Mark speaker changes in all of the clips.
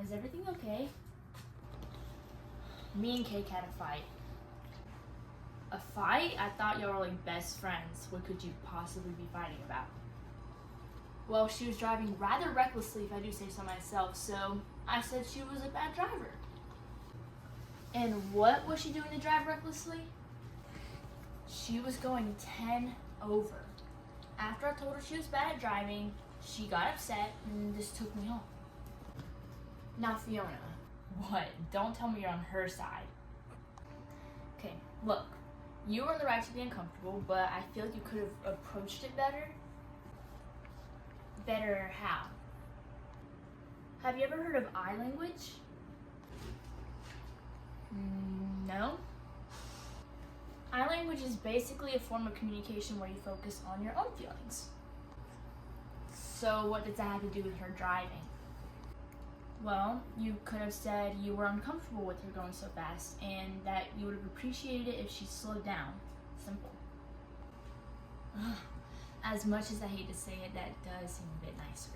Speaker 1: Is everything okay? Me and Cake had a fight. A fight? I thought y'all were like best friends. What could you possibly be fighting about? Well, she was driving rather recklessly, if I do say so myself, so I said she was a bad driver. And what was she doing to drive recklessly? She was going 10 over. After I told her she was bad at driving, she got upset and just took me home. Now, Fiona, what? Don't tell me you're on her side. Okay, look, you were in the right to be uncomfortable, but I feel like you could have approached it better. Better how? Have you ever heard of eye language? No. Eye language is basically a form of communication where you focus on your own feelings. So what does that have to do with her driving? Well, you could have said you were uncomfortable with her going so fast and that you would have appreciated it if she slowed down. Simple. As much as I hate to say it, that does seem a bit nicer.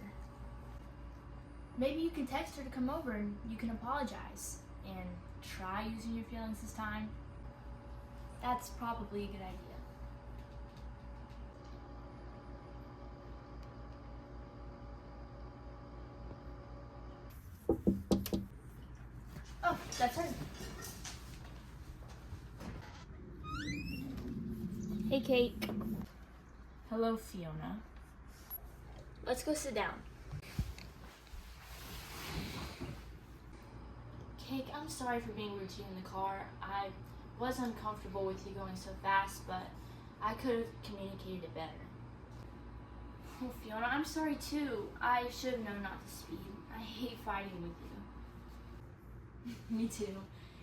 Speaker 1: Maybe you can text her to come over and you can apologize and try using your feelings this time. That's probably a good idea. Oh, that's her. Hey, Cake. Hello, Fiona. Let's go sit down. Cake, I'm sorry for being rude to you in the car. I was uncomfortable with you going so fast, but I could have communicated it better. Oh, Fiona, I'm sorry too. I should have known not to speed. I hate fighting with you. Me too.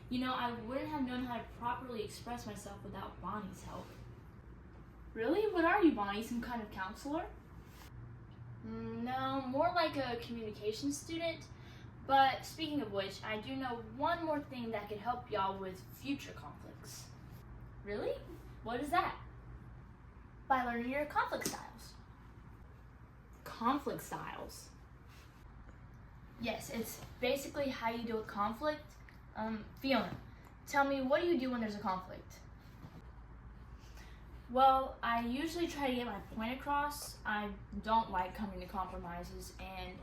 Speaker 1: You know, I wouldn't have known how to properly express myself without Bonnie's help. Really? What are you, Bonnie? Some kind of counselor? No, more like a communication student. But speaking of which, I do know one more thing that could help y'all with future conflicts. Really? What is that? By learning your conflict styles. Conflict styles? Yes, it's basically how you deal with conflict. Fiona, tell me, what do you do when there's a conflict? Well, I usually try to get my point across. I don't like coming to compromises, and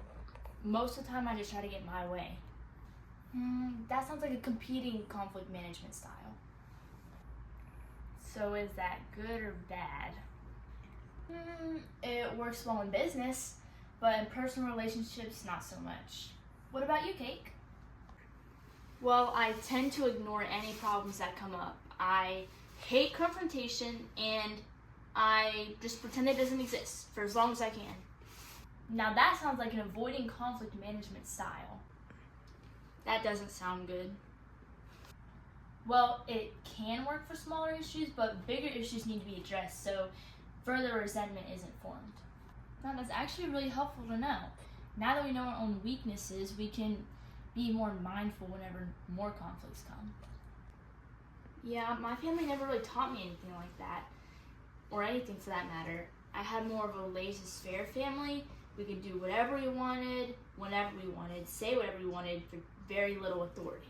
Speaker 1: most of the time I just try to get my way. That sounds like a competing conflict management style. So is that good or bad? It works well in business, but in personal relationships, not so much. What about you, Cake? Well, I tend to ignore any problems that come up. I hate confrontation, and I just pretend it doesn't exist for as long as I can. Now that sounds like an avoiding conflict management style. That doesn't sound good. Well, it can work for smaller issues, but bigger issues need to be addressed, so further resentment isn't formed. Now that's actually really helpful to know. Now that we know our own weaknesses, we can be more mindful whenever more conflicts come. Yeah, my family never really taught me anything like that, or anything for that matter. I had more of a laissez-faire family. We could do whatever we wanted, whenever we wanted, say whatever we wanted for very little authority.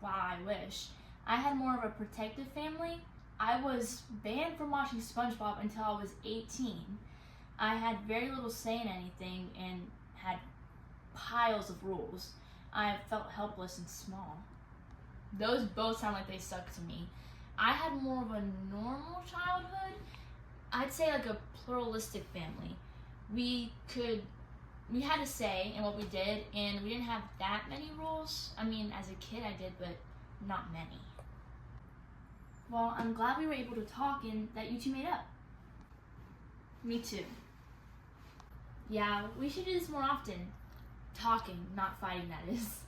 Speaker 1: Wow, I wish. I had more of a protective family. I was banned from watching SpongeBob until I was 18. I had very little say in anything and had piles of rules. I felt helpless and small. Those both sound like they suck to me. I had more of a normal childhood. I'd say like a pluralistic family. We had a say in what we did, and we didn't have that many rules. I mean, as a kid I did, but not many. Well, I'm glad we were able to talk and that you two made up. Me too. Yeah, we should do this more often. Talking, not fighting, that is.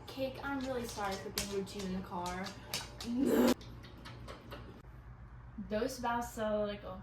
Speaker 1: Cake, I'm really sorry for being rude to you in the car. Dos vasos, like, oh.